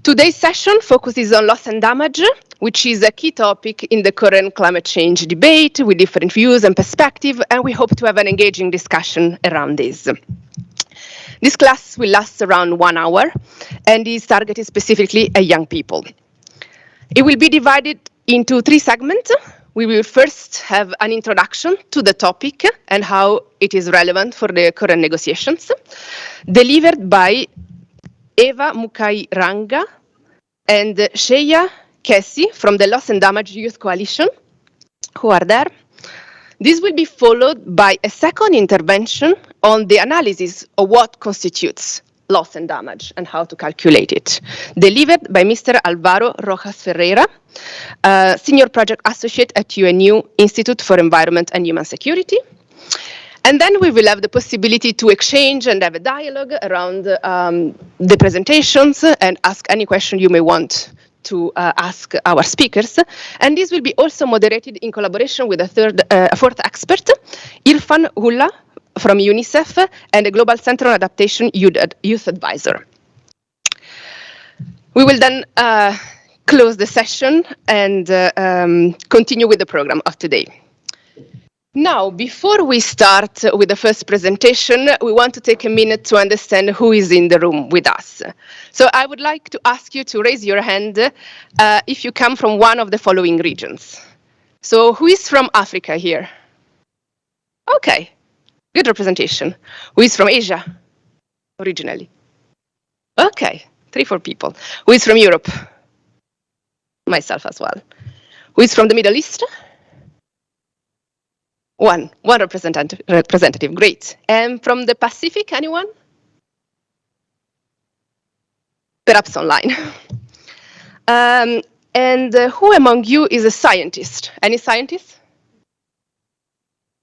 Today's session focuses on loss and damage, which is a key topic in the current climate change debate with different views and perspectives, and we hope to have an engaging discussion around this. This class will last around 1 hour and is targeted specifically at young people. It will be divided into 3 segments. We will first have an introduction to the topic and how it is relevant for the current negotiations, delivered by Eva Mukairanga and Shreya Kessi from the Loss and Damage Youth Coalition, who are there. This will be followed by a second intervention on the analysis of what constitutes loss and damage and how to calculate it, delivered by Mr. Alvaro Rojas Ferreira, Senior Project Associate at UNU Institute for Environment and Human Security. And then we will have the possibility to exchange and have a dialogue around the presentations and ask any question you may want to ask our speakers. And this will be also moderated in collaboration with a fourth expert, Irfan Hulla from UNICEF and the Global Center on Adaptation Youth Advisor. We will then close the session and continue with the program of today. Now, before we start with the first presentation, we want to take a minute to understand who is in the room with us. So I would like to ask you to raise your hand if you come from one of the following regions. So who is from Africa here? Okay, good representation. Who is from Asia originally? Okay, 3-4 people. Who is from Europe? Myself as well. Who is from the Middle East? One representative, great. And from the Pacific, anyone? Perhaps online. And who among you is a scientist? Any scientists?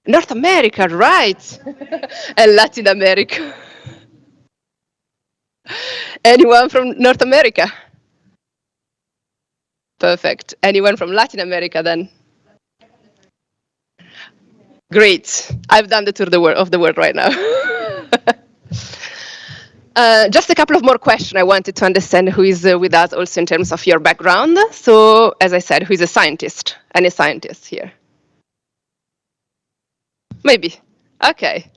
North America, right. And Latin America. Anyone from North America? Perfect. Anyone from Latin America then? Great. I've done the tour of the world right now. Just a couple of more questions. I wanted to understand who is with us also in terms of your background. So, as I said, who is a scientist? Any scientists here? Maybe. Okay.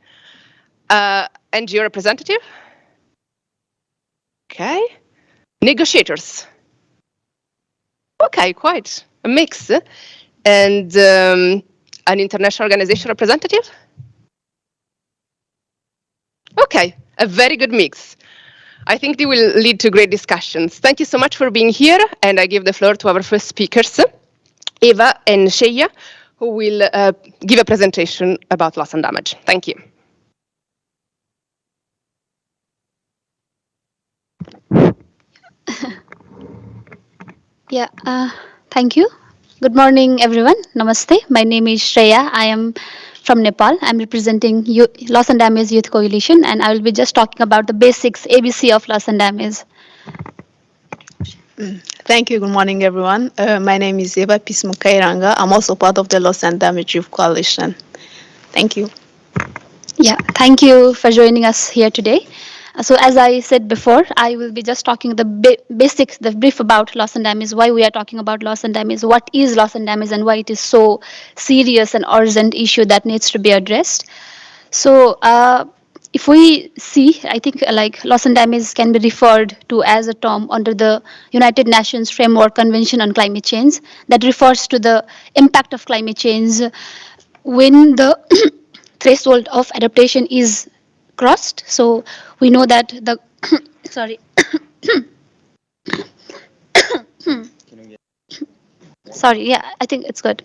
NGO representative? Okay. Negotiators? Okay, quite a mix. And an international organization representative? Okay, a very good mix. I think they will lead to great discussions. Thank you so much for being here, and I give the floor to our first speakers, Eva and Shreya, who will give a presentation about loss and damage. Thank you. Yeah, thank you. Good morning, everyone. Namaste. My name is Shreya. I am from Nepal. I'm representing Loss and Damage Youth Coalition, and I will be just talking about the basics, ABC of loss and damage. Thank you. Good morning, everyone. My name is Eva Mukairanga. I'm also part of the Loss and Damage Youth Coalition. Thank you. Yeah, thank you for joining us here today. So as I said before, I will be just talking the basics, the brief about loss and damage, why we are talking about loss and damage, what is loss and damage, and why it is so serious and urgent issue that needs to be addressed. So if we see, I think like loss and damage can be referred to as a term under the United Nations Framework Convention on Climate Change that refers to the impact of climate change when the threshold of adaptation is crossed. So we know that the sorry sorry, yeah, I think it's good.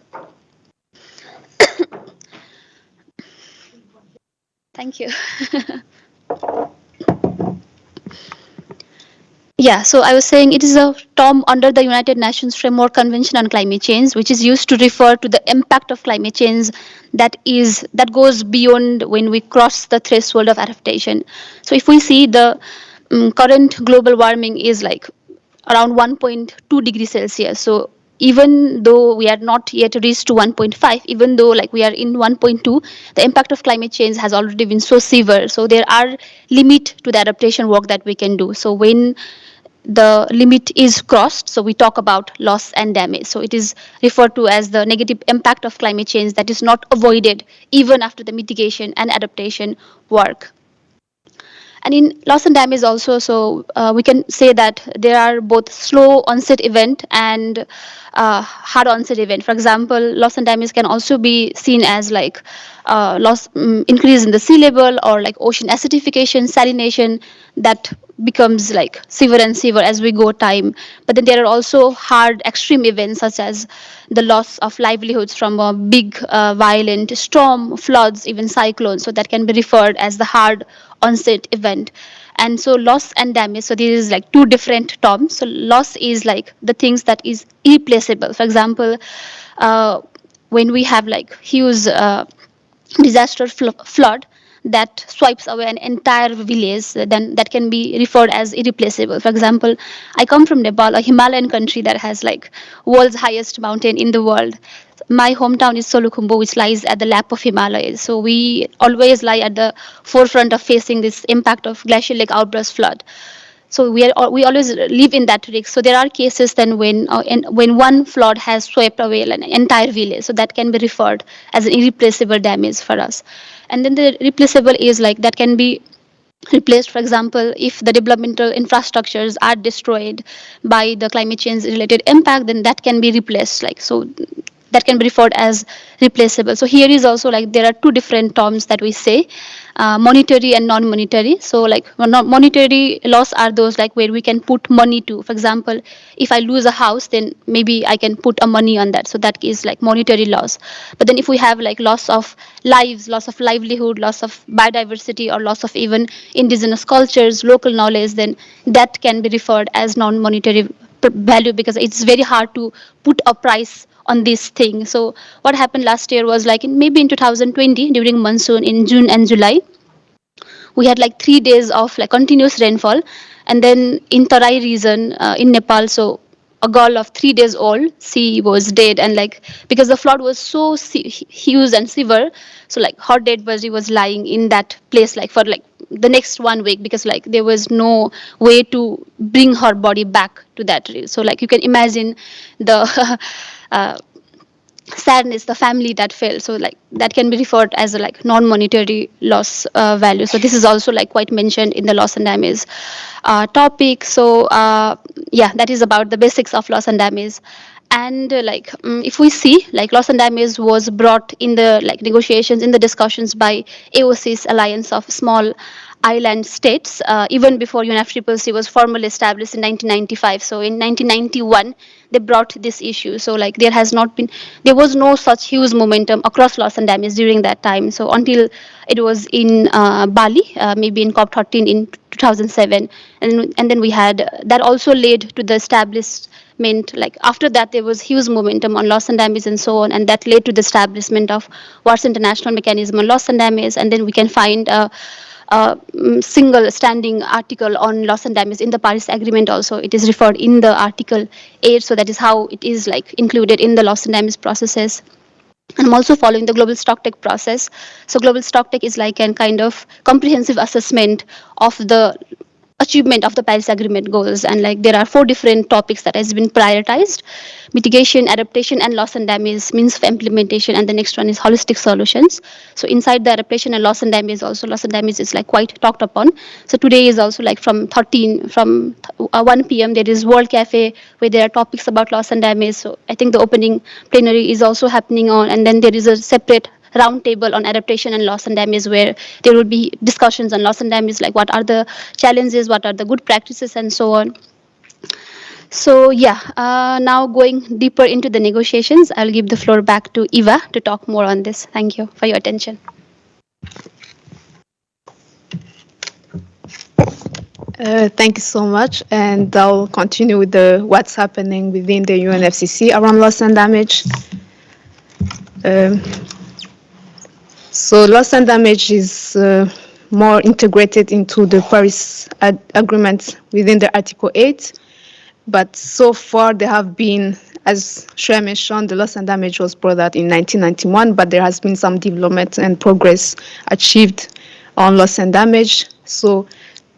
Thank you. Yeah, so I was saying it is a term under the United Nations Framework Convention on Climate Change, which is used to refer to the impact of climate change that goes beyond when we cross the threshold of adaptation. So if we see the current global warming is like around 1.2 degrees Celsius. So even though we are not yet reached to 1.5, even though like we are in 1.2, the impact of climate change has already been so severe. So there are limits to the adaptation work that we can do. So when the limit is crossed, so we talk about loss and damage. So it is referred to as the negative impact of climate change that is not avoided even after the mitigation and adaptation work. And in loss and damage also, so we can say that there are both slow onset event and hard onset event. For example, loss and damage can also be seen as like increase in the sea level, or like ocean acidification, salination, that becomes like severe and severe as we go time. But then there are also hard extreme events such as the loss of livelihoods from a big violent storm, floods, even cyclones. So that can be referred as the hard onset event. And so loss and damage, so there is like two different terms. So loss is like the things that is irreplaceable. For example, uh, when we have like huge disaster flood that swipes away an entire village, then that can be referred as irreplaceable. For example, I come from Nepal, a Himalayan country that has like world's highest mountain in the world. My hometown is Solukhumbu, which lies at the lap of Himalayas. So we always lie at the forefront of facing this impact of glacial lake outburst flood. So we always live in that risk. So there are cases then when one flood has swept away an entire village, so that can be referred as an irreplaceable damage for us. And then the replaceable is like that can be replaced. For example, if the developmental infrastructures are destroyed by the climate change related impact, then that can be replaced, like so that can be referred as replaceable. So here is also like there are two different terms that we say, monetary and non-monetary. So like monetary loss are those like where we can put money to. For example, if I lose a house, then maybe I can put a money on that. So that is like monetary loss. But then if we have like loss of lives, loss of livelihood, loss of biodiversity, or loss of even indigenous cultures, local knowledge, then that can be referred as non-monetary value, because it's very hard to put a price on this thing. So what happened last year was like maybe in 2020 during monsoon in June and July, we had like 3 days of like continuous rainfall. And then in Tarai region in Nepal, so a girl of 3 days old, she was dead. And like because the flood was so huge and severe, so like her dead body was lying in that place like for like the next 1 week, because like there was no way to bring her body back to that. So like you can imagine the uh, sadness, the family that fell. So like that can be referred as a like non-monetary loss value. So this is also like quite mentioned in the loss and damage topic. So yeah, that is about the basics of loss and damage. And if we see like loss and damage was brought in the like negotiations, in the discussions by AOC's Alliance of Small Island States, even before UNFCCC was formally established in 1995. So in 1991 they brought this issue. So like there was no such huge momentum across loss and damage during that time. So until it was in Bali, maybe in COP13 in 2007, and then we had that also led to the establishment. Like after that, there was huge momentum on loss and damage and so on, and that led to the establishment of WAR's international mechanism on loss and damage. And then we can find single standing article on loss and damage in the Paris Agreement also. It is referred in the Article 8, so that is how it is like included in the loss and damage processes. And I'm also following the global stocktake process. So global stocktake is like a kind of comprehensive assessment of the achievement of the Paris Agreement goals. And like there are 4 different topics that has been prioritized: mitigation, adaptation, and loss and damage, means of implementation. And the next one is holistic solutions. So inside the adaptation and loss and damage, also loss and damage is like quite talked upon. So today is also like from 1 p.m. there is World Cafe where there are topics about loss and damage. So I think the opening plenary is also happening on, and then there is a separate roundtable on adaptation and loss and damage, where there will be discussions on loss and damage, like what are the challenges, what are the good practices, and so on. So yeah, now going deeper into the negotiations, I'll give the floor back to Eva to talk more on this. Thank you for your attention. Thank you so much, and I'll continue with what's happening within the UNFCCC around loss and damage. So loss and damage is more integrated into the Paris Agreement within the Article 8, but so far there have been, as Shreya mentioned, the loss and damage was brought out in 1991, but there has been some development and progress achieved on loss and damage. So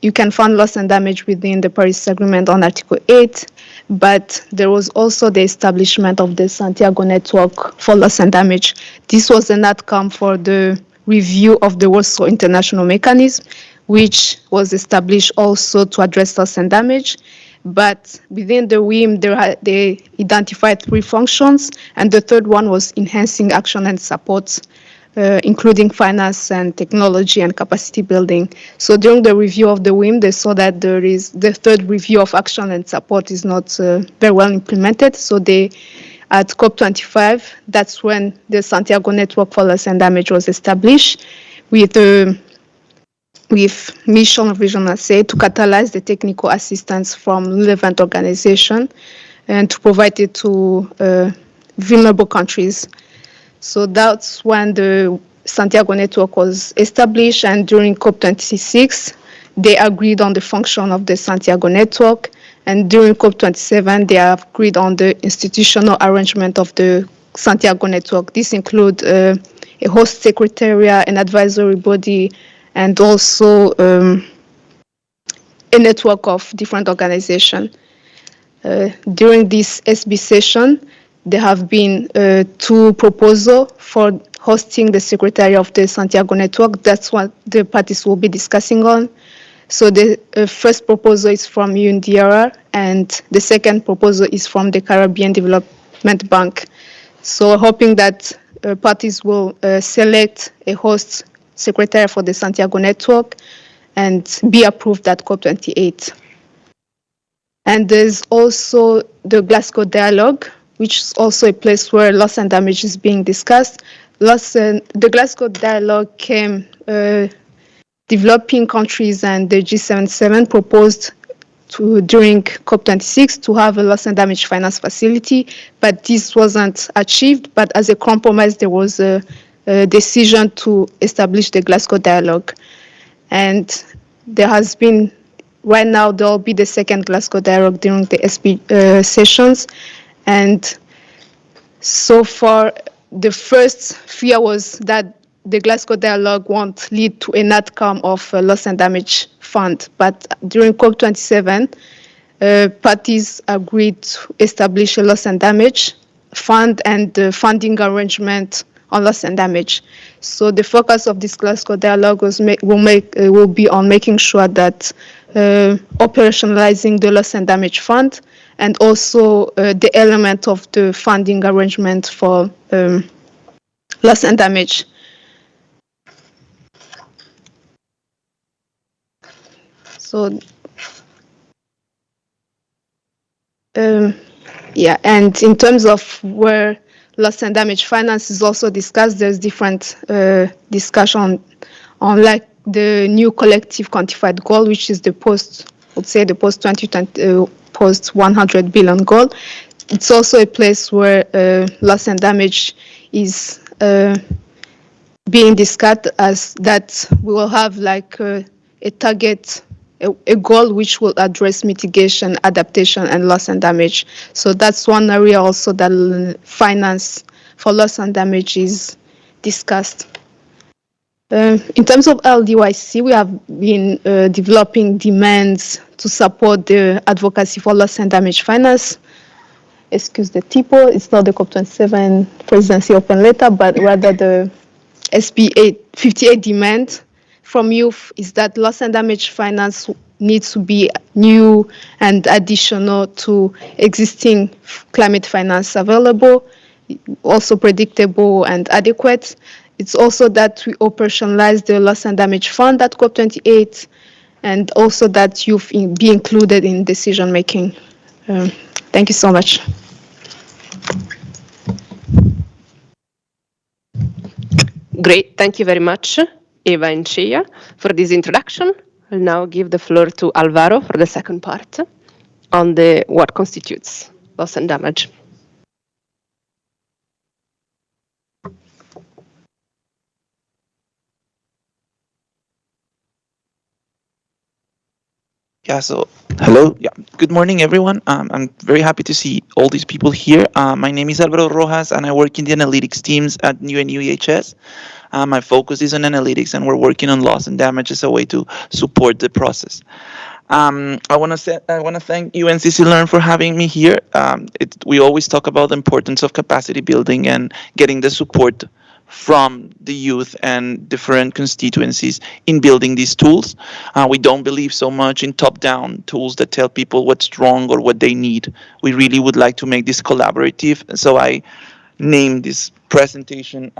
you can find loss and damage within the Paris Agreement on Article 8, but there was also the establishment of the Santiago Network for loss and damage. This was an outcome for the review of the Warsaw International Mechanism, which was established also to address loss and damage. But within the WIM, they identified 3 functions, and the third one was enhancing action and support, including finance and technology and capacity building. So during the review of the WIM, they saw that the third review of action and support is not very well implemented. So at COP25, that's when the Santiago Network for Loss and Damage was established with mission of regional say to catalyze the technical assistance from relevant organizations and to provide it to vulnerable countries. So that's when the Santiago Network was established, and during COP26, they agreed on the function of the Santiago Network, and during COP27, they agreed on the institutional arrangement of the Santiago Network. This includes a host secretariat, an advisory body, and also a network of different organizations. During this SB session, there have been 2 proposals for hosting the secretary of the Santiago Network. That's what the parties will be discussing on. So the first proposal is from UNDRR, and the second proposal is from the Caribbean Development Bank. So hoping that parties will select a host secretary for the Santiago Network and be approved at COP28. And there's also the Glasgow Dialogue, which is also a place where loss and damage is being discussed. The Glasgow Dialogue came, developing countries and the G77 proposed during COP26 to have a loss and damage finance facility, but this wasn't achieved. But as a compromise, there was a decision to establish the Glasgow Dialogue. And there has been, right now, there will be the second Glasgow Dialogue during the SB sessions. And so far, the first fear was that the Glasgow Dialogue won't lead to an outcome of a loss and damage fund. But during COP27, parties agreed to establish a loss and damage fund and the funding arrangement on loss and damage. So the focus of this Glasgow Dialogue will be on making sure that operationalizing the loss and damage fund, and also the element of the funding arrangement for loss and damage. So, yeah, and in terms of where loss and damage finance is also discussed, there's different discussion on like the new collective quantified goal, which is the post 2020, post 100 billion goal. It's also a place where loss and damage is being discussed, as that we will have like a target, a goal which will address mitigation, adaptation, and loss and damage. So that's one area also that finance for loss and damage is discussed. In terms of LDYC, we have been developing demands to support the advocacy for loss and damage finance. Excuse the typo, it's not the COP27 presidency open letter, but rather the SB 58 demand from youth is that loss and damage finance needs to be new and additional to existing climate finance available, also predictable and adequate. It's also that we operationalize the loss and damage fund at COP28, and also that youth be included in decision making. Thank you so much. Great, thank you very much, Eva and Shea, for this introduction. I'll now give the floor to Alvaro for the second part on what constitutes loss and damage. Yeah, so hello. Yeah, good morning, everyone. I'm very happy to see all these people here. My name is Alvaro Rojas, and I work in the analytics teams at UNUEHS. My focus is on analytics, and we're working on loss and damage as a way to support the process. I want to thank UNCC Learn for having me here. We always talk about the importance of capacity building and getting the support from the youth and different constituencies in building these tools. We don't believe so much in top-down tools that tell people what's wrong or what they need. We really would like to make this collaborative. So I named this presentation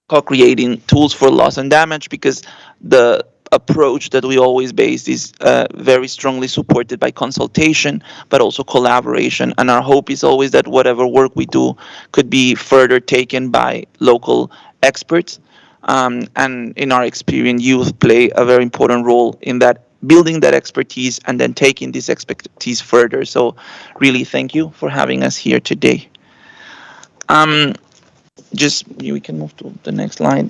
co-creating tools for loss and damage, because the approach that we always base is very strongly supported by consultation, but also collaboration. And our hope is always that whatever work we do could be further taken by local experts. And in our experience, youth play a very important role in that, building that expertise and then taking this expertise further. So really thank you for having us here today. Um, just we can move to the next slide.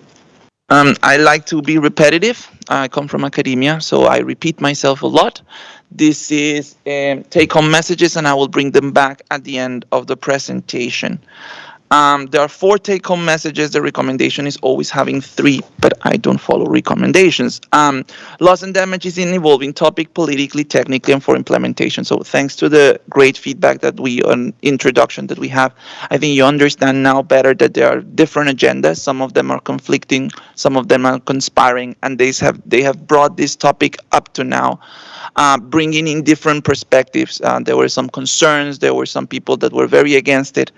I like to be repetitive. I come from academia, so I repeat myself a lot. This is take-home messages, and I will bring them back at the end of the presentation. There are 4 take-home messages. The recommendation is always having 3, but I don't follow recommendations. Loss and damage is an evolving topic politically, technically, and for implementation. So thanks to the great feedback that we on introduction that we have, I think you understand now better that there are different agendas. Some of them are conflicting, some of them are conspiring, and they have brought this topic up to now. Bringing in different perspectives. There were some concerns. There were some people that were very against it.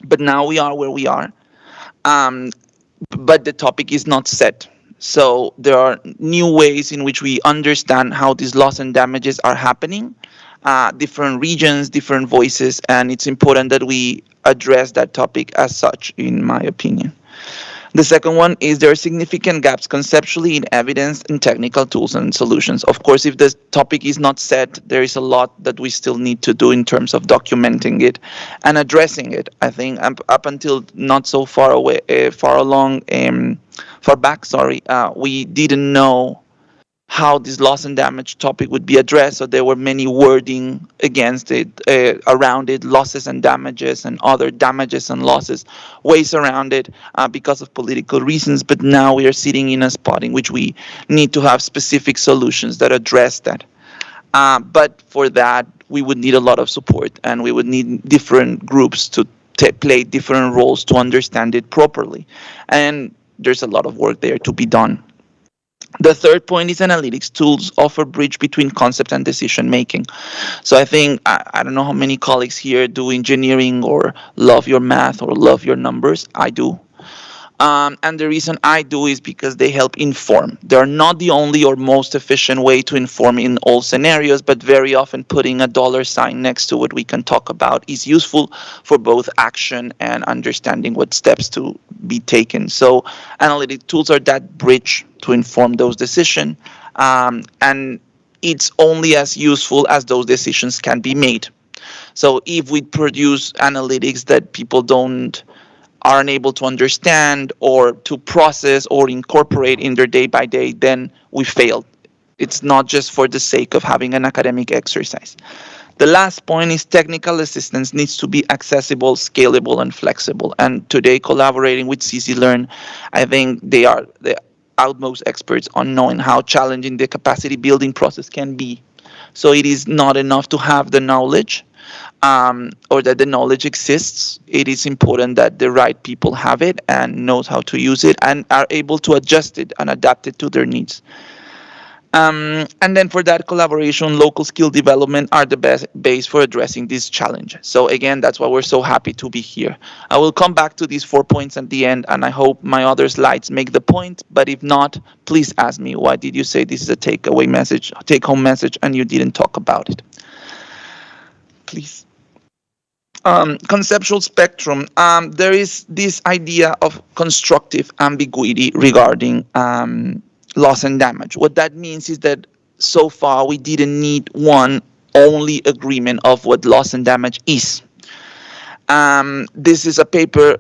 But now we are where we are. Um, but the topic is not set. So there are new ways in which we understand how these loss and damages are happening, different regions, different voices, and it's important that we address that topic as such, in my opinion. The second one is there are significant gaps conceptually in evidence and technical tools and solutions. Of course, if the topic is not set, there is a lot that we still need to do in terms of documenting it and addressing it. I think up until not so far away, far back, sorry, we didn't know how this loss and damage topic would be addressed. So there were many wording against it, around it, losses and damages and other damages and losses, ways around it because of political reasons. But now we are sitting in a spot in which we need to have specific solutions that address that. But for that, we would need a lot of support, and we would need different groups to play different roles to understand it properly. And there's a lot of work there to be done. The third point is analytics tools offer bridge between concept and decision making. So I think, I don't know how many colleagues here do engineering or love your math or love your numbers. I do. And the reason I do is because they help inform. They're not the only or most efficient way to inform in all scenarios, but very often putting a dollar sign next to what we can talk about is useful for both action and understanding what steps to be taken. So analytic tools are that bridge to inform those decisions, and it's only as useful as those decisions can be made. So if we produce analytics that people aren't able to understand or to process or incorporate in their day by day, then we failed. It's not just for the sake of having an academic exercise. The last point is technical assistance needs to be accessible, scalable, and flexible. And today, collaborating with CC Learn, I think they are the utmost experts on knowing how challenging the capacity building process can be. So it is not enough to have the knowledge, or that the knowledge exists. It is important that the right people have it and knows how to use it and are able to adjust it and adapt it to their needs. And then for that collaboration, local skill development are the best base for addressing this challenge. So again, that's why we're so happy to be here. I will come back to these 4 points at the end, and I hope my other slides make the point. But if not, please ask me, why did you say this is a takeaway message, take-home message, and you didn't talk about it? Please. Conceptual spectrum. There is this idea of constructive ambiguity regarding loss and damage. What that means is that so far we didn't need one only agreement of what loss and damage is. This is a paper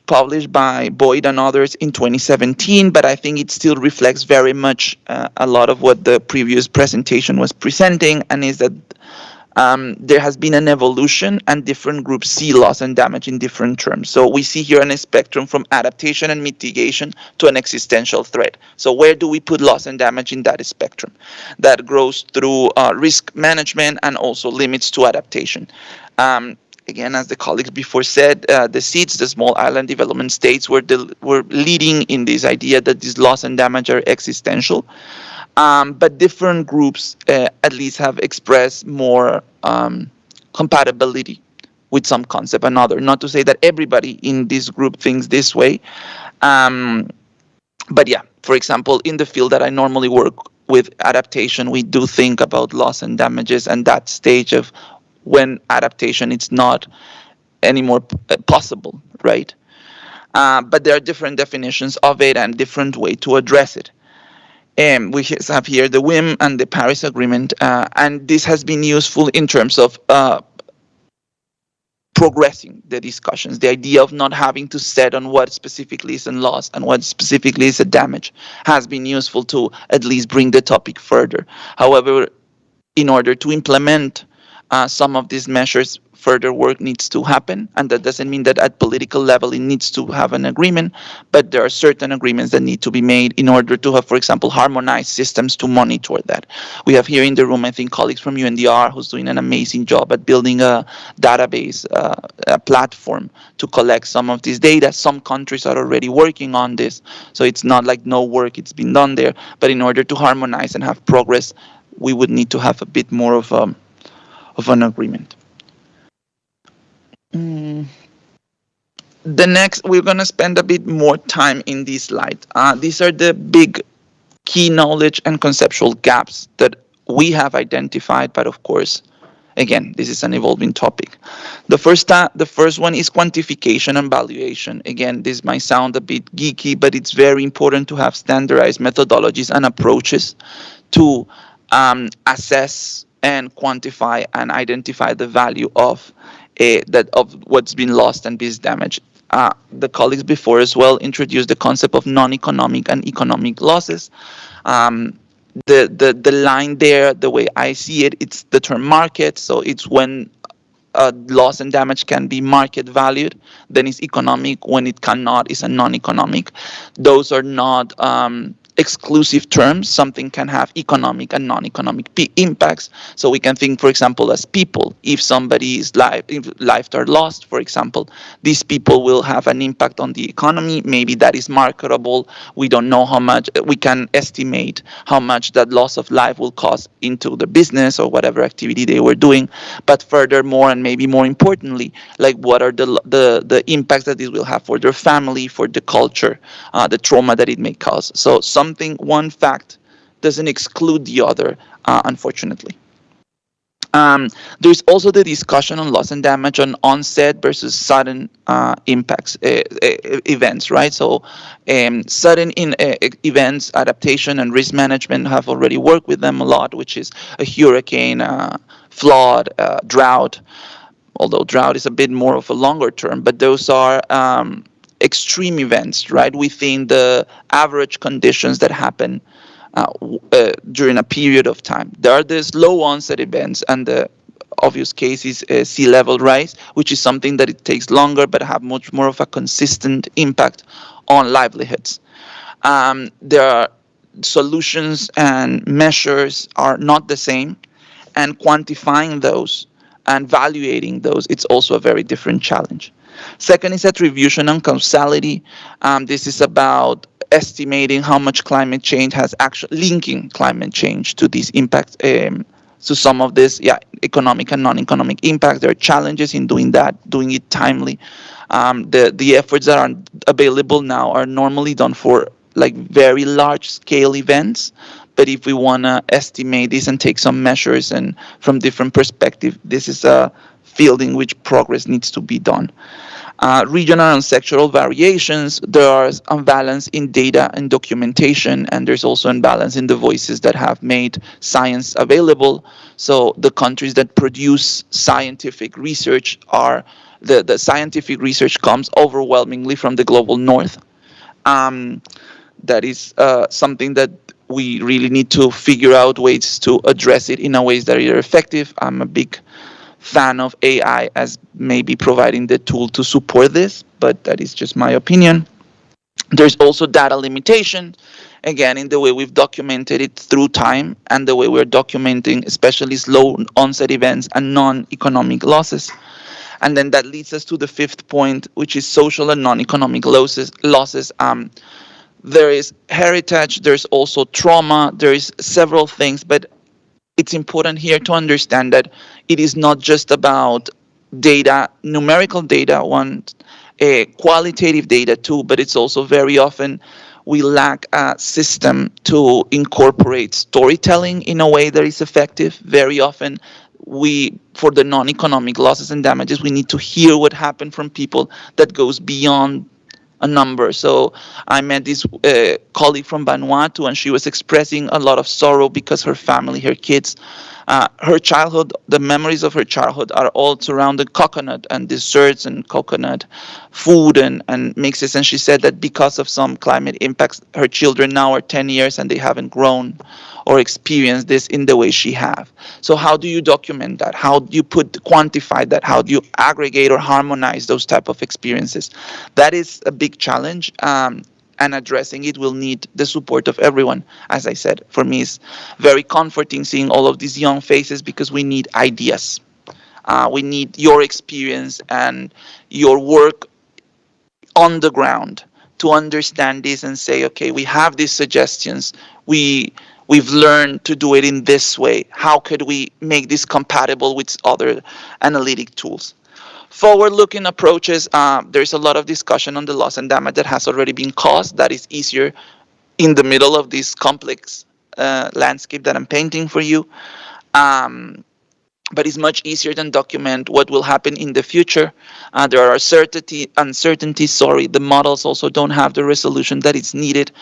published by Boyd and others in 2017, but I think it still reflects very much a lot of what the previous presentation was presenting, and is that there has been an evolution and different groups see loss and damage in different terms. So we see here a spectrum from adaptation and mitigation to an existential threat. So where do we put loss and damage in that spectrum? That grows through risk management and also limits to adaptation. Again, as the colleagues before said, the SEEDs, the small island development states, were leading in this idea that this loss and damage are existential. But different groups at least have expressed more compatibility with some concept and other. Not to say that everybody in this group thinks this way. But yeah, for example, in the field that I normally work with, adaptation, we do think about loss and damages and that stage of when adaptation is not anymore possible, right? But there are different definitions of it and different way to address it. We have here the WIM and the Paris Agreement, and this has been useful in terms of progressing the discussions. The idea of not having to set on what specifically is a loss and what specifically is a damage has been useful to at least bring the topic further. However, in order to implement some of these measures, further work needs to happen, and that doesn't mean that at political level it needs to have an agreement, but there are certain agreements that need to be made in order to have, for example, harmonized systems to monitor that. We have here in the room, I think, colleagues from UNDR who's doing an amazing job at building a database, a platform to collect some of this data. Some countries are already working on this, so it's not like no work it's been done there, but in order to harmonize and have progress, we would need to have a bit more of an agreement. The next, we're going to spend a bit more time in this slide. These are the big key knowledge and conceptual gaps that we have identified, but of course, again, this is an evolving topic. The first one is quantification and valuation. Again, this might sound a bit geeky, but it's very important to have standardized methodologies and approaches to assess and quantify and identify the value of what's been lost and been damaged. The colleagues before as well introduced the concept of non-economic and economic losses. The line there, the way I see it, it's the term market. So it's when loss and damage can be market valued, then it's economic. When it cannot, it's a non-economic. Those are not exclusive terms. Something can have economic and non-economic impacts. So we can think, for example, as people. If somebody's lives are lost, for example, these people will have an impact on the economy. Maybe that is marketable. We don't know how much. We can estimate how much that loss of life will cost into the business or whatever activity they were doing. But furthermore, and maybe more importantly, like what are the impacts that this will have for their family, for the culture, the trauma that it may cause. So one fact doesn't exclude the other, unfortunately. There's also the discussion on loss and damage on onset versus sudden impacts, events, right? So sudden events, adaptation and risk management have already worked with them a lot, which is a hurricane, flood, drought, although drought is a bit more of a longer term, but those are extreme events, right, within the average conditions that happen during a period of time. There are these low onset events, and the obvious case is sea level rise, which is something that it takes longer but have much more of a consistent impact on livelihoods. There are solutions and measures are not the same, and quantifying those and evaluating those, it's also a very different challenge. Second is attribution and causality. This is about estimating how much climate change has actually linking climate change to these impacts, to some of this, economic and non-economic impact. There are challenges in doing that, doing it timely. The efforts that are available now are normally done for like very large scale events. But if we want to estimate this and take some measures and from different perspectives, this is a field in which progress needs to be done. Regional and sectoral variations, there are imbalance in data and documentation, and there's also imbalance in the voices that have made science available. So the countries that produce scientific research are, the scientific research comes overwhelmingly from the global north. Um, that is something that we really need to figure out ways to address it in a ways that are effective. I'm a big fan of AI as maybe providing the tool to support this, but that is just my opinion. There's also data limitation, again, in the way we've documented it through time and the way we're documenting, especially slow onset events and non-economic losses. And then that leads us to the fifth point, which is social and non-economic losses. There is heritage, there's also trauma, there is several things, but it's important here to understand that it is not just about data, numerical data, one, qualitative data too, but it's also very often we lack a system to incorporate storytelling in a way that is effective. Very often, we, for the non-economic losses and damages, we need to hear what happened from people that goes beyond a number. So I met this colleague from Vanuatu, and she was expressing a lot of sorrow because her family, her kids, her childhood, the memories of her childhood are all surrounded coconut and desserts and coconut food and mixes. And she said that because of some climate impacts, her children now are 10 years and they haven't grown or experienced this in the way she have. So how do you document that? How do you quantify that? How do you aggregate or harmonize those type of experiences? That is a big challenge. And addressing it will need the support of everyone. As I said, for me, it's very comforting seeing all of these young faces because we need ideas. We need your experience and your work on the ground to understand this and say, okay, we have these suggestions. We've learned to do it in this way. How could we make this compatible with other analytic tools? Forward-looking approaches, there's a lot of discussion on the loss and damage that has already been caused. That is easier in the middle of this complex landscape that I'm painting for you. But it's much easier than document what will happen in the future. There are uncertainties. The models also don't have the resolution that is needed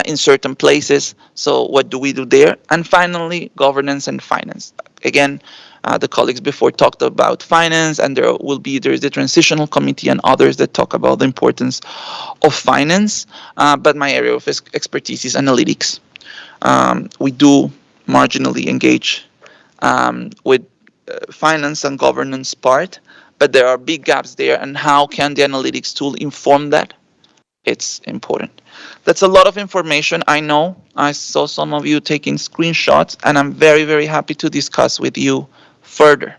in certain places. So what do we do there? And finally, governance and finance. Again, the colleagues before talked about finance, and there's the transitional committee and others that talk about the importance of finance. But my area of expertise is analytics. We do marginally engage with finance and governance part, but there are big gaps there. And how can the analytics tool inform that? It's important. That's a lot of information. I know I saw some of you taking screenshots, and I'm very, very happy to discuss with you further.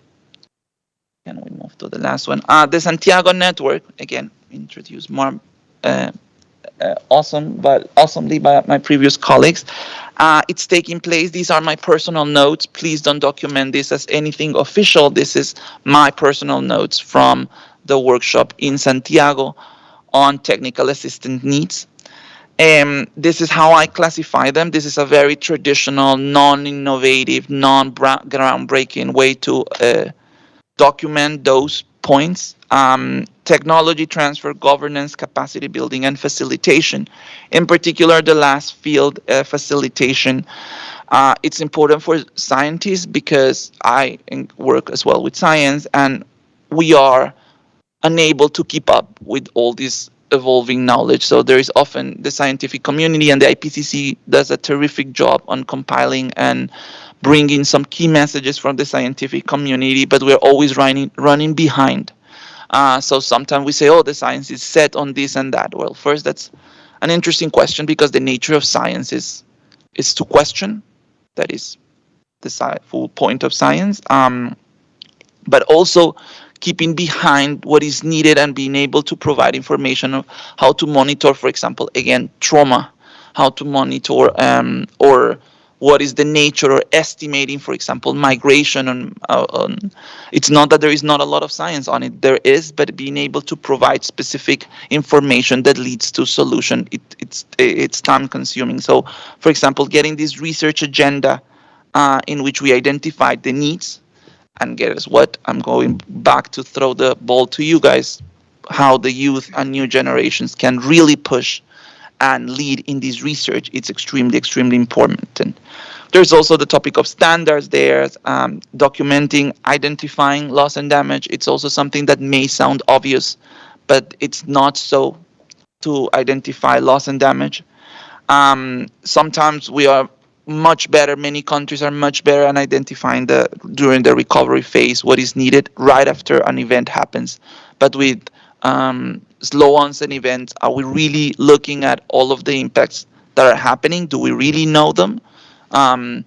Can we move to the last one? The Santiago network, again, introduced more awesomely by my previous colleagues. It's taking place. These are my personal notes. Please don't document this as anything official. This is my personal notes from the workshop in Santiago on technical assistant needs. This is how I classify them. This is a very traditional, non-innovative, non-groundbreaking way to document those points. Technology transfer, governance, capacity building, and facilitation. In particular, the last field, facilitation. It's important for scientists because I work as well with science, and we are unable to keep up with all this evolving knowledge. So there is often the scientific community, and the IPCC does a terrific job on compiling and bringing some key messages from the scientific community, but we're always running behind. So sometimes we say, oh, the science is set on this and that. Well, first, that's an interesting question because the nature of science is to question. That is the full point of science. But also keeping behind what is needed and being able to provide information of how to monitor, for example, again, trauma, how to monitor or what is the nature or estimating, for example, migration. It's not that there is not a lot of science on it. There is, but being able to provide specific information that leads to solution, it's time consuming. So, for example, getting this research agenda in which we identified the needs, and guess what? I'm going back to throw the ball to you guys. how the youth and new generations can really push and lead in this research. It's extremely, extremely important. And there's also the topic of standards there, documenting, identifying loss and damage. It's also something that may sound obvious, but it's not so to identify loss and damage. Sometimes we are much better, many countries are much better at identifying during the recovery phase what is needed right after an event happens. But with slow onset events, are we really looking at all of the impacts that are happening? Do we really know them? I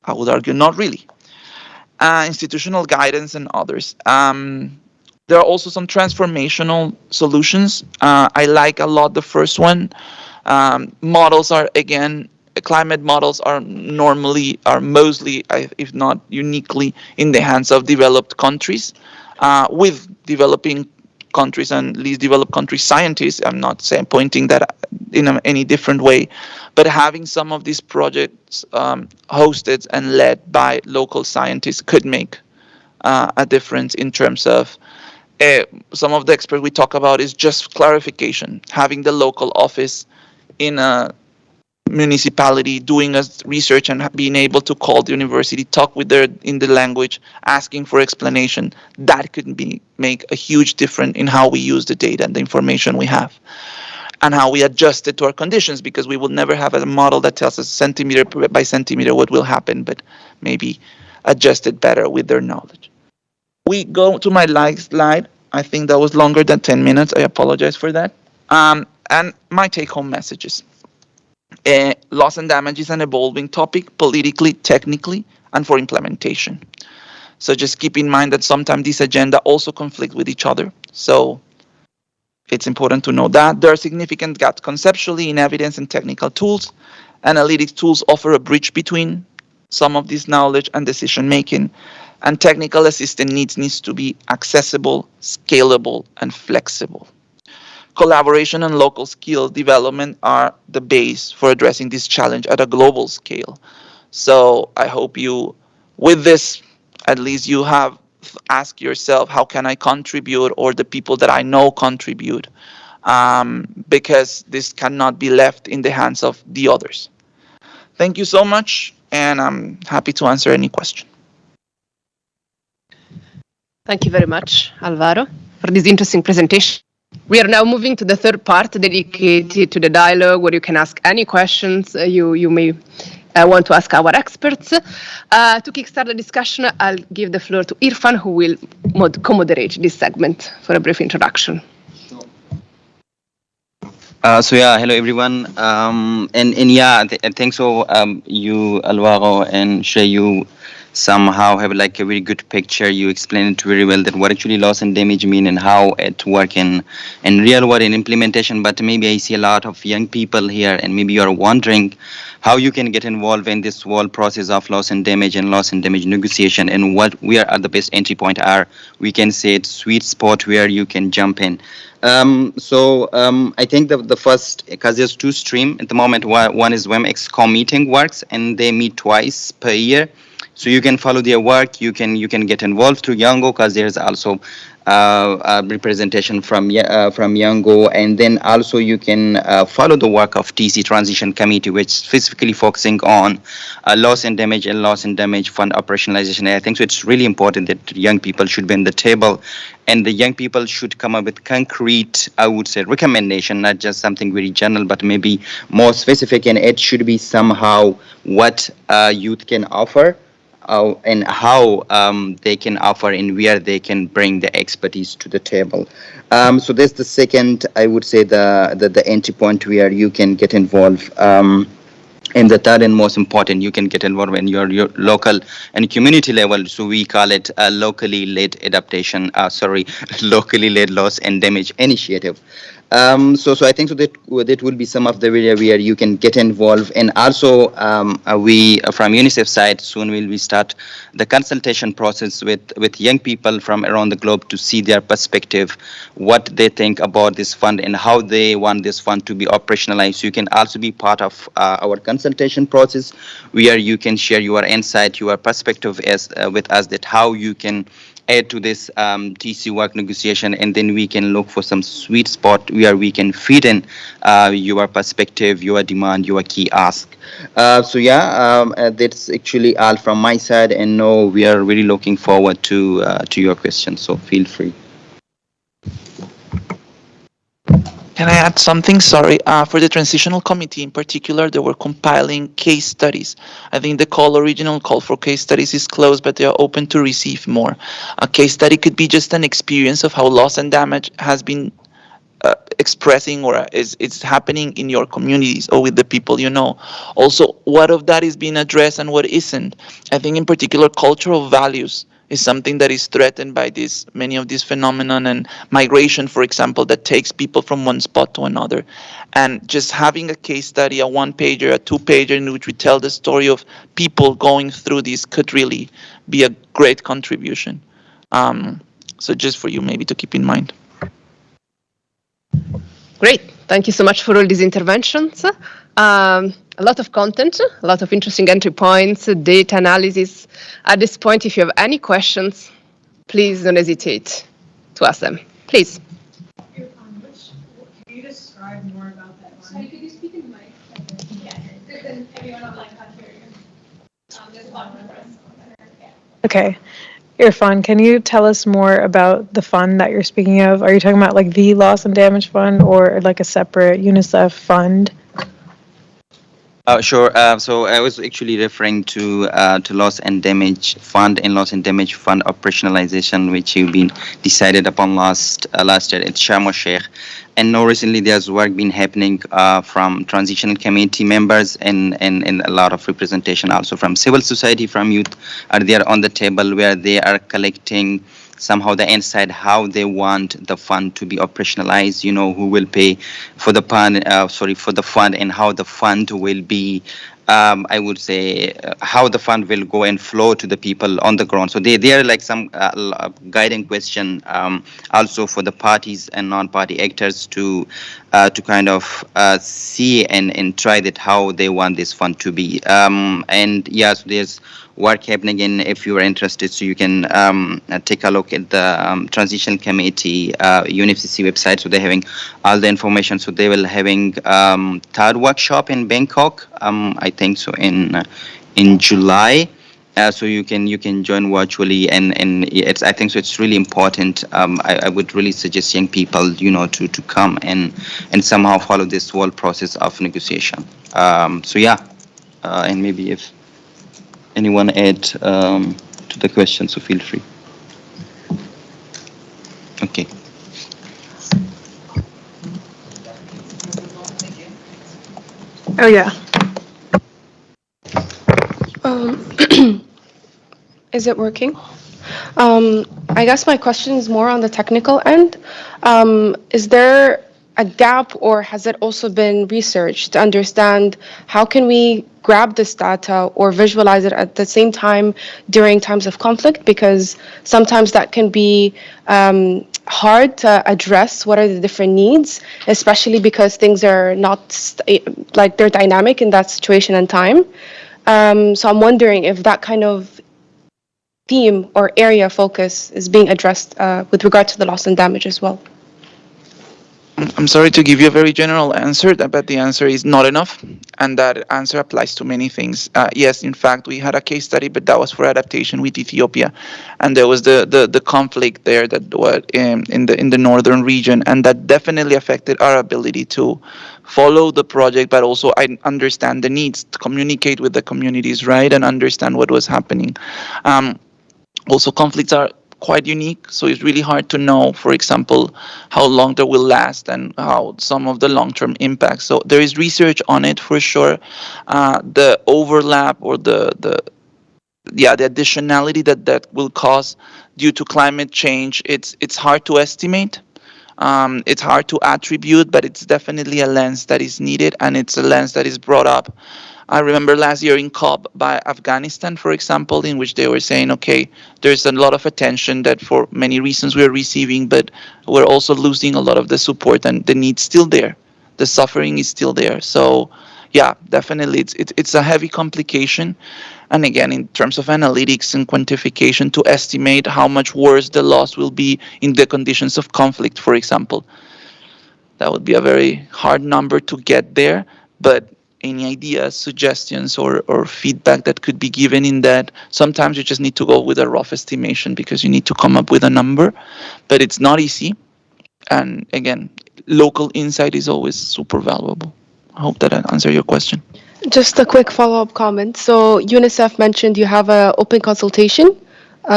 would argue not really. Institutional guidance and others. There are also some transformational solutions. I like a lot the first one. Models are, again, climate models are mostly, if not uniquely, in the hands of developed countries, with developing countries and least developed country scientists. I'm not saying pointing that in any different way, but having some of these projects hosted and led by local scientists could make a difference in terms of some of the experts we talk about is just clarification, having the local office in a municipality doing a research and being able to call the university, talk with their in the language, asking for explanation. That could make a huge difference in how we use the data and the information we have, and how we adjust it to our conditions, because we will never have a model that tells us centimeter by centimeter what will happen, but maybe adjust it better with their knowledge. We go to my last slide. I think that was longer than 10 minutes. I apologize for that. And my take-home messages. Loss and damage is an evolving topic, politically, technically, and for implementation. So just keep in mind that sometimes this agenda also conflict with each other. So it's important to know that. There are significant gaps conceptually in evidence and technical tools. Analytics tools offer a bridge between some of this knowledge and decision making. And technical assistance needs to be accessible, scalable, and flexible. Collaboration and local skill development are the base for addressing this challenge at a global scale. So I hope you, with this, at least you have asked yourself, how can I contribute, or the people that I know contribute, because this cannot be left in the hands of the others. Thank you so much, and I'm happy to answer any question. Thank you very much, Alvaro, for this interesting presentation. We are now moving to the third part dedicated to the dialogue, where you can ask any questions you may want to ask our experts. To kickstart the discussion, I'll give the floor to Irfan, who will co-moderate this segment for a brief introduction. Hello everyone, thanks for you, Alvaro, and Shrey, you somehow have like a very good picture. You explained it very well, that what actually loss and damage mean and how it work in real world in implementation. But maybe I see a lot of young people here, and maybe you are wondering how you can get involved in this whole process of loss and damage negotiation, and what where are the best entry point are, we can say it's sweet spot where you can jump in. I think the first, because there's two stream at the moment. One is WMXCOM meeting works, and they meet twice per year. So you can follow their work. You can get involved through Yango, because there's also representation from Yango, and then also you can follow the work of TC Transition Committee, which specifically focusing on loss and damage fund operationalization. And I think so it's really important that young people should be in the table, and the young people should come up with concrete, I would say, recommendation, not just something very general, but maybe more specific, and it should be somehow what youth can offer. And how they can offer and where they can bring the expertise to the table. So that's the second, I would say, the entry point where you can get involved. And the third and most important, you can get involved when your local and community level. So we call it a locally led locally led loss and damage initiative. So I think so that will be some of the area where you can get involved. And also we from UNICEF side soon will we start the consultation process with young people from around the globe to see their perspective, what they think about this fund and how they want this fund to be operationalized. So you can also be part of our consultation process, where you can share your insight, your perspective with us, that how you can add to this TC work negotiation, and then we can look for some sweet spot where we can fit in your perspective, your demand, your key ask. So yeah, that's actually all from my side, and no, we are really looking forward to your questions. So feel free. Can I add something? Sorry. For the transitional committee in particular, they were compiling case studies. I think the original call for case studies is closed, but they are open to receive more. A case study could be just an experience of how loss and damage has been expressing or is it's happening in your communities or with the people you know. Also, what of that is being addressed and what isn't. I think in particular cultural values is something that is threatened by this many of these phenomenon, and migration, for example, that takes people from one spot to another. And just having a case study, a one pager, a two pager, in which we tell the story of people going through this could really be a great contribution. So just for you maybe to keep in mind. Great. Thank you so much for all these interventions. A lot of content, a lot of interesting entry points, data analysis. At this point, if you have any questions, please don't hesitate to ask them. Please. Can you describe more about that one? Sorry, could you speak in the mic? Yeah, then everyone online can't hear you. There's a lot more. Okay. Irfan, can you tell us more about the fund that you're speaking of? Are you talking about like the loss and damage fund or like a separate UNICEF fund? Sure. So I was actually referring to loss and damage fund and loss and damage fund operationalization, which have been decided upon last year at Sharm el Sheikh. And now recently there's work been happening from transitional committee members and a lot of representation also from civil society, from youth are there on the table where they are collecting somehow the insight how they want the fund to be operationalized, who will pay for the fund, for the fund, and how the fund will be, I would say, how the fund will go and flow to the people on the ground. So they are like some guiding question also for the parties and non-party actors to kind of see and try that how they want this fund to be. And yeah, so there's work happening, and if you are interested, so you can take a look at the transition committee UNFCCC website. So they're having all the information. So they will having third workshop in Bangkok, I think so in July. So you can join virtually, and it's, I think so it's really important. I would really suggest young people to come and somehow follow this whole process of negotiation. So yeah, and maybe if anyone add to the question, so feel free. Okay. Oh yeah. Is it working? I guess my question is more on the technical end. Is there a gap, or has it also been researched to understand how can we grab this data or visualize it at the same time during times of conflict? Because sometimes that can be hard to address what are the different needs, especially because things are not like they're dynamic in that situation and time. So I'm wondering if that kind of theme or area focus is being addressed with regard to the loss and damage as well. I'm sorry to give you a very general answer, but the answer is not enough, and that answer applies to many things. Yes, in fact, we had a case study, but that was for adaptation with Ethiopia, and there was the conflict there that was in the northern region, and that definitely affected our ability to follow the project, but also I understand the needs to communicate with the communities, right, and understand what was happening. Also, conflicts are quite unique, so it's really hard to know, for example, how long they will last and how some of the long-term impacts. So there is research on it for sure. The overlap or the additionality that will cause due to climate change, it's hard to estimate. It's hard to attribute, but it's definitely a lens that is needed, and it's a lens that is brought up. I remember last year in COP by Afghanistan, for example, in which they were saying, okay, there's a lot of attention that for many reasons we're receiving, but we're also losing a lot of the support, and the need's still there. The suffering is still there. So yeah, definitely it's a heavy complication. And again, in terms of analytics and quantification, to estimate how much worse the loss will be in the conditions of conflict, for example. That would be a very hard number to get there, but any ideas, suggestions, or feedback that could be given in that, sometimes you just need to go with a rough estimation because you need to come up with a number, but it's not easy. And again, local insight is always super valuable. I hope that answered your question. Just a quick follow-up comment. So UNICEF mentioned you have an open consultation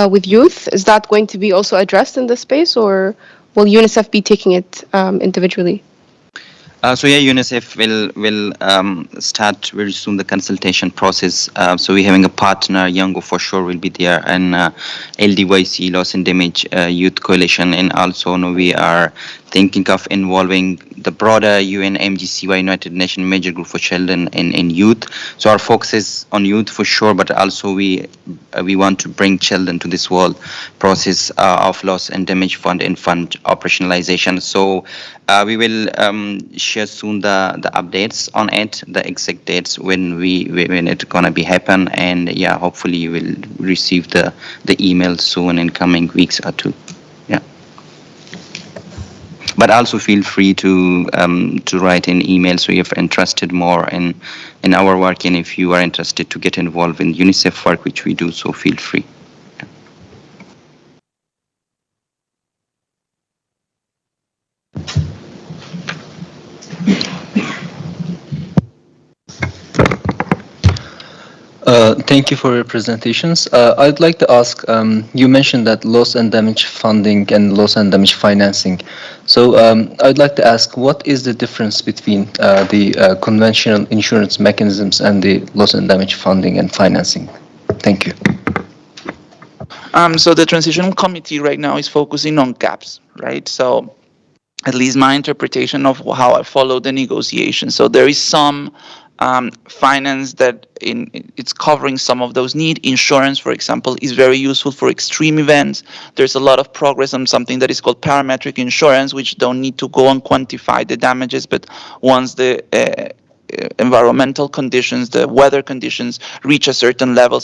with youth. Is that going to be also addressed in this space, or will UNICEF be taking it individually? So yeah, UNICEF will start very soon the consultation process. So we're having a partner, Yango for sure will be there, and LDYC, Loss and Damage Youth Coalition, and also we are thinking of involving the broader UN MGCY, United Nations Major Group for Children and Youth. So our focus is on youth for sure, but also we want to bring children to this whole process of loss and damage fund and fund operationalization. So we will share soon the updates on it, the exact dates when it's gonna be happen, and yeah, hopefully you will receive the email soon in coming weeks or two. Yeah. But also feel free to write an email so if you're interested more in our work, and if you are interested to get involved in UNICEF work, which we do, so feel free. Thank you for your presentations. I'd like to ask, you mentioned that loss and damage funding and loss and damage financing. So I'd like to ask, what is the difference between the conventional insurance mechanisms and the loss and damage funding and financing? Thank you. So the transitional committee right now is focusing on gaps, right? So at least my interpretation of how I follow the negotiations. So there is some finance that it's covering some of those needs. Insurance, for example, is very useful for extreme events. There's a lot of progress on something that is called parametric insurance, which don't need to go and quantify the damages, but once the environmental conditions, the weather conditions reach a certain level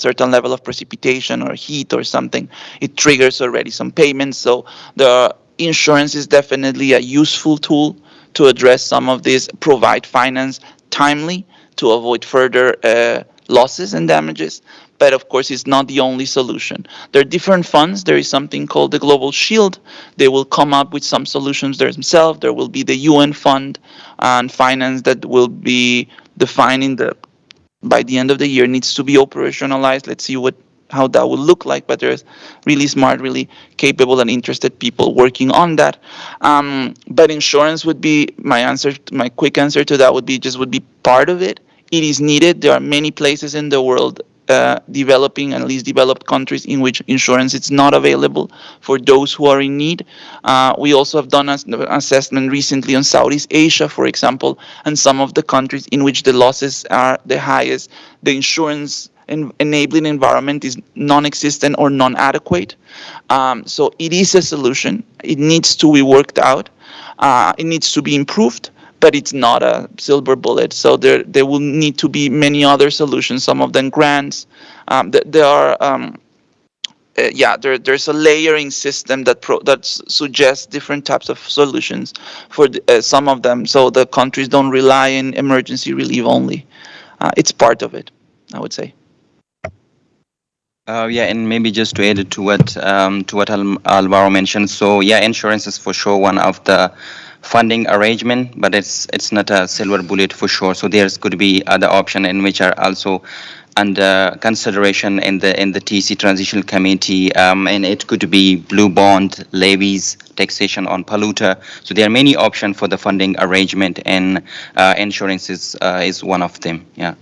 of precipitation or heat or something, it triggers already some payments. So the insurance is definitely a useful tool to address some of this, provide finance timely to avoid further losses and damages. But of course, it's not the only solution. There are different funds. There is something called the Global Shield. They will come up with some solutions themselves. There will be the UN fund and finance that will be defining by the end of the year, needs to be operationalized. Let's see how that will look like, but there's really smart, really capable and interested people working on that. But insurance would be my answer. My quick answer to that would be part of it. It is needed. There are many places in the world, developing and least developed countries, in which insurance is not available for those who are in need. We also have done an assessment recently on Southeast Asia, for example, and some of the countries in which the losses are the highest. The insurance enabling environment is non-existent or non-adequate. So it is a solution. It needs to be worked out. It needs to be improved, but it's not a silver bullet. So there will need to be many other solutions. Some of them grants. There are there's a layering system that suggests different types of solutions for some of them, so the countries don't rely on emergency relief only. It's part of it, I would say. Yeah, and maybe just to add to what Alvaro mentioned. So yeah, insurance is for sure one of the funding arrangement, but it's not a silver bullet for sure. So there's could be other options in which are also under consideration in the TC Transitional Committee, and it could be blue bond, levies, taxation on polluter. So there are many options for the funding arrangement, and insurance is one of them. Yeah.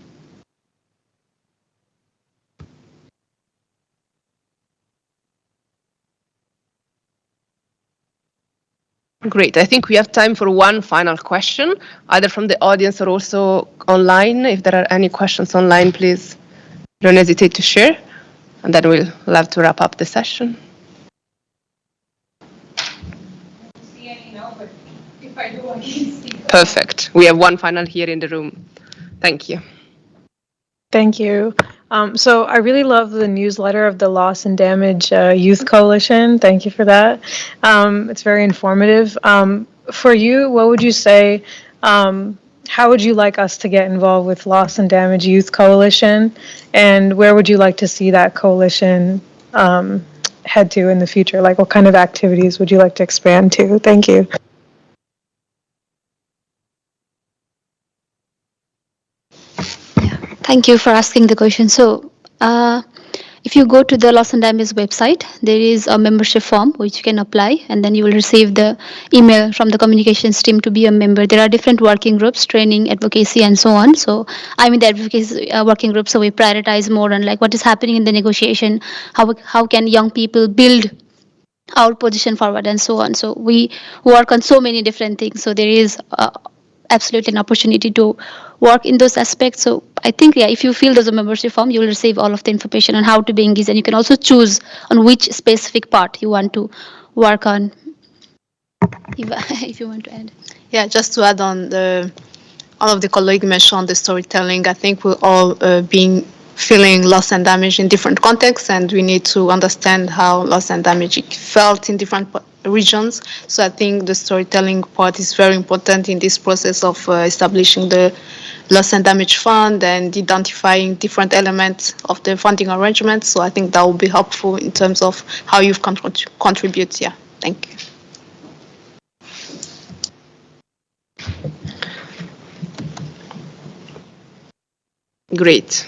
Great. I think we have time for one final question, either from the audience or also online. If there are any questions online, please don't hesitate to share, and then we'll have to wrap up the session. See any now, but if I do, I can see. Perfect. We have one final here in the room. Thank you. Thank you. So I really love the newsletter of the Loss and Damage Youth Coalition. Thank you for that. It's very informative. For you, what would you say, how would you like us to get involved with Loss and Damage Youth Coalition? And where would you like to see that coalition head to in the future? Like what kind of activities would you like to expand to? Thank you. Thank you for asking the question. So, if you go to the Loss and Damage website, there is a membership form which you can apply, and then you will receive the email from the communications team to be a member. There are different working groups, training, advocacy, and so on. So, I'm in the advocacy working group, so we prioritize more on like what is happening in the negotiation, how can young people build our position forward and so on. So we work on so many different things. So there is absolutely an opportunity to work in those aspects. So I think, yeah, if you fill those membership form, you will receive all of the information on how to be engaged, and you can also choose on which specific part you want to work on. If you want to add. Yeah, just to add on all of the colleagues mentioned on the storytelling, I think we're all being feeling loss and damage in different contexts, and we need to understand how loss and damage felt in different regions. So I think the storytelling part is very important in this process of establishing the loss and damage fund and identifying different elements of the funding arrangement. So I think that will be helpful in terms of how you've contribute. Yeah, thank you. Great.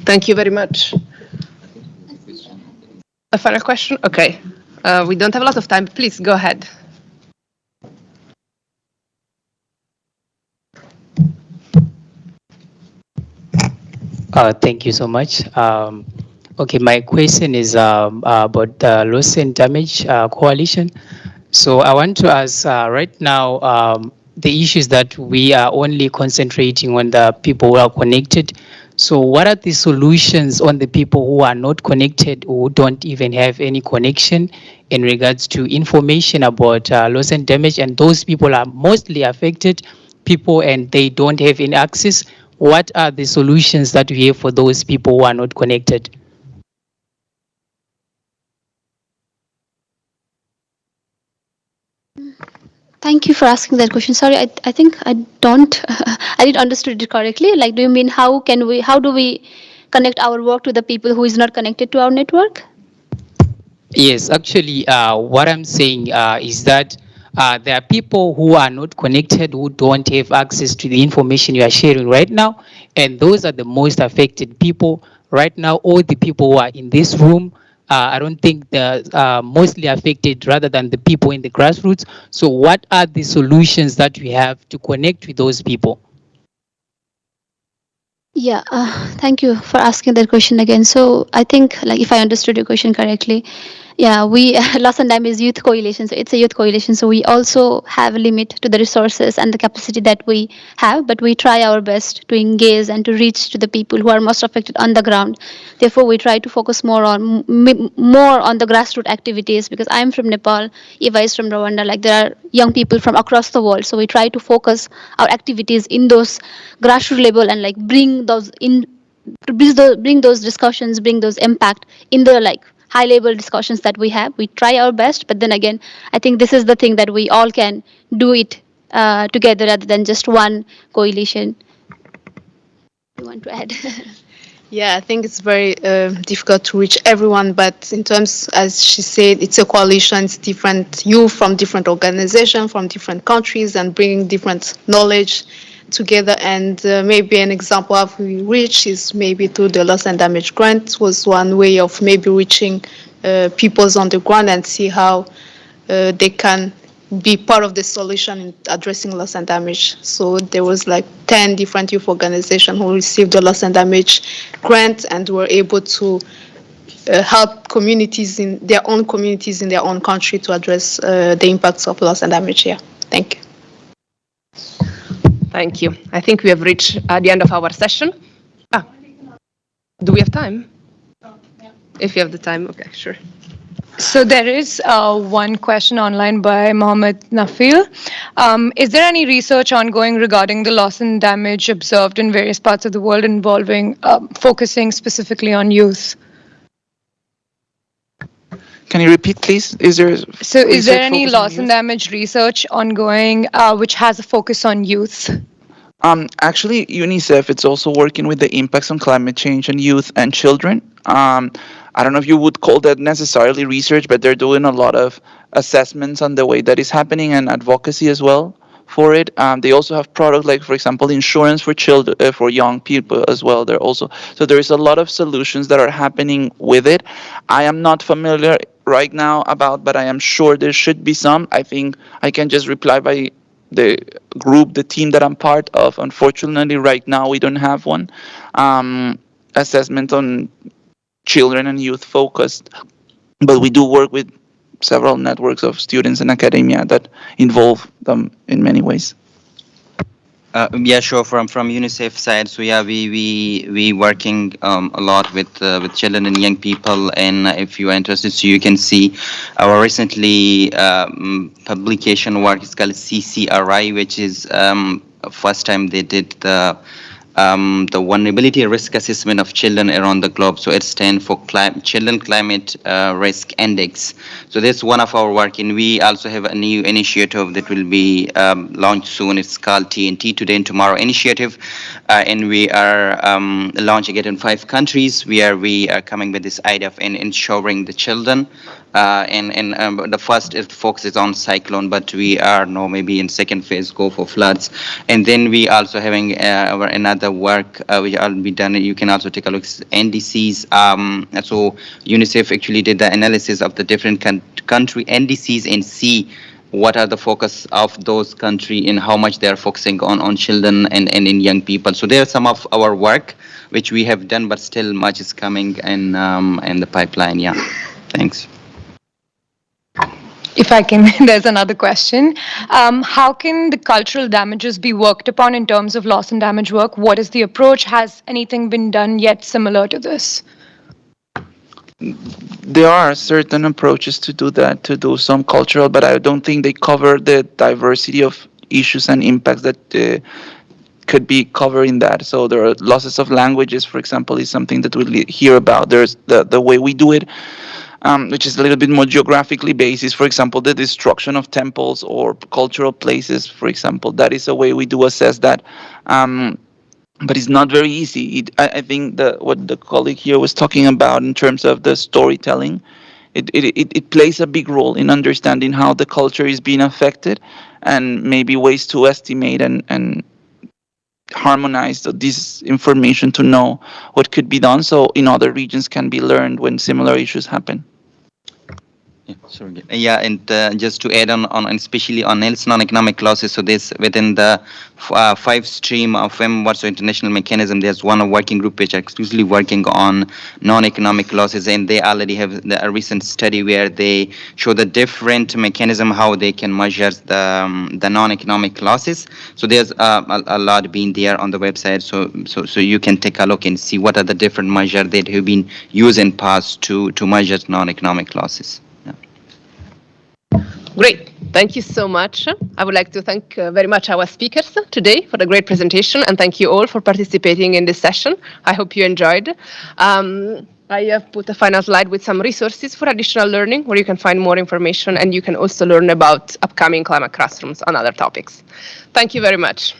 Thank you very much. A final question? Okay. We don't have a lot of time. Please go ahead. Thank you so much. Okay, my question is about the loss and damage coalition. So I want to ask right now, the issues that we are only concentrating on the people who are connected. So what are the solutions on the people who are not connected, who don't even have any connection in regards to information about loss and damage, and those people are mostly affected people and they don't have any access? What are the solutions that we have for those people who are not connected? Thank you for asking that question. Sorry, I think I don't, I didn't understood it correctly. Like, do you mean how do we connect our work to the people who is not connected to our network? Yes, actually, what I'm saying is that there are people who are not connected, who don't have access to the information you are sharing right now, and those are the most affected people right now. All the people who are in this room, I don't think they're mostly affected rather than the people in the grassroots. So, what are the solutions that we have to connect with those people? Yeah, thank you for asking that question again. So I think, like, if I understood your question correctly, yeah, we Loss and Damage Youth Coalition. So it's a youth coalition. So we also have a limit to the resources and the capacity that we have, but we try our best to engage and to reach to the people who are most affected on the ground. Therefore, we try to focus more on the grassroots activities, because I'm from Nepal, Eva is from Rwanda. Like, there are young people from across the world. So we try to focus our activities in those grassroots level and like bring those in to bring those discussions, bring those impact in the like high level discussions that we have. We try our best, but then again, I think this is the thing that we all can do it together rather than just one coalition. You want to add? Yeah, I think it's very difficult to reach everyone, but in terms, as she said, it's a coalition, it's different youth from different organizations, from different countries, and bringing different knowledge together. And maybe an example of we reach is maybe through the loss and damage grant was one way of maybe reaching peoples on the ground and see how they can be part of the solution in addressing loss and damage. So there was like 10 different youth organizations who received the loss and damage grant and were able to help communities in their own country to address the impacts of loss and damage. Yeah, thank you. Thank you. I think we have reached the end of our session. Do we have time? If you have the time, okay, sure. So there is one question online by Mohammed Nafil. Is there any research ongoing regarding the loss and damage observed in various parts of the world involving focusing specifically on youth? Can you repeat, please? Is there So is there any focused on loss and youth? damage research ongoing which has a focus on youth? Actually, UNICEF it's also working with the impacts on climate change and youth and children. I don't know if you would call that necessarily research, but they're doing a lot of assessments on the way that is happening and advocacy as well for it. They also have products like, for example, insurance for children, for young people as well. They're also so there is a lot of solutions that are happening with it. I am not familiar right now about, but I am sure there should be some. I think I can just reply by the group, the team that I'm part of. Unfortunately, right now we don't have one assessment on children and youth focused, but we do work with several networks of students in academia that involve them in many ways. Yeah, sure. From UNICEF side, so yeah, we working a lot with children and young people, and if you are interested, so you can see our recently publication work is called CCRI, which is first time they did the vulnerability risk assessment of children around the globe. So it stands for Children Climate Risk Index. So that's one of our work, and we also have a new initiative that will be launched soon. It's called TNT, Today and Tomorrow Initiative, and we are launching it in 5 countries. We are coming with this idea of ensuring the children. The first it focuses on cyclone, but we are now maybe in second phase go for floods, and then we also having our another work which will be done. You can also take a look at NDCs. So UNICEF actually did the analysis of the different country NDCs and see what are the focus of those country and how much they are focusing on children and in young people. So there are some of our work which we have done, but still much is coming in the pipeline. Yeah, thanks. If I can, there's another question. How can the cultural damages be worked upon in terms of loss and damage work? What is the approach? Has anything been done yet similar to this? There are certain approaches to do that, to do some cultural, but I don't think they cover the diversity of issues and impacts that could be covering that. So there are losses of languages, for example, is something that we hear about. There's the way we do it, which is a little bit more geographically based. Is, for example, the destruction of temples or cultural places, for example. That is a way we do assess that. But it's not very easy. I think what the colleague here was talking about in terms of the storytelling, it plays a big role in understanding how the culture is being affected and maybe ways to estimate and harmonize this information to know what could be done so in other regions can be learned when similar issues happen. Yeah, sorry. Yeah, and just to add on especially on health non-economic losses, so this within the 5 stream of what's international mechanism, there's one working group which are exclusively working on non-economic losses, and they already have a recent study where they show the different mechanism how they can measure the non-economic losses. So there's a lot being there on the website, so you can take a look and see what are the different measures that have been used in past to measure non-economic losses. Great. Thank you so much. I would like to thank very much our speakers today for the great presentation, and thank you all for participating in this session. I hope you enjoyed. I have put a final slide with some resources for additional learning where you can find more information, and you can also learn about upcoming climate classrooms on other topics. Thank you very much.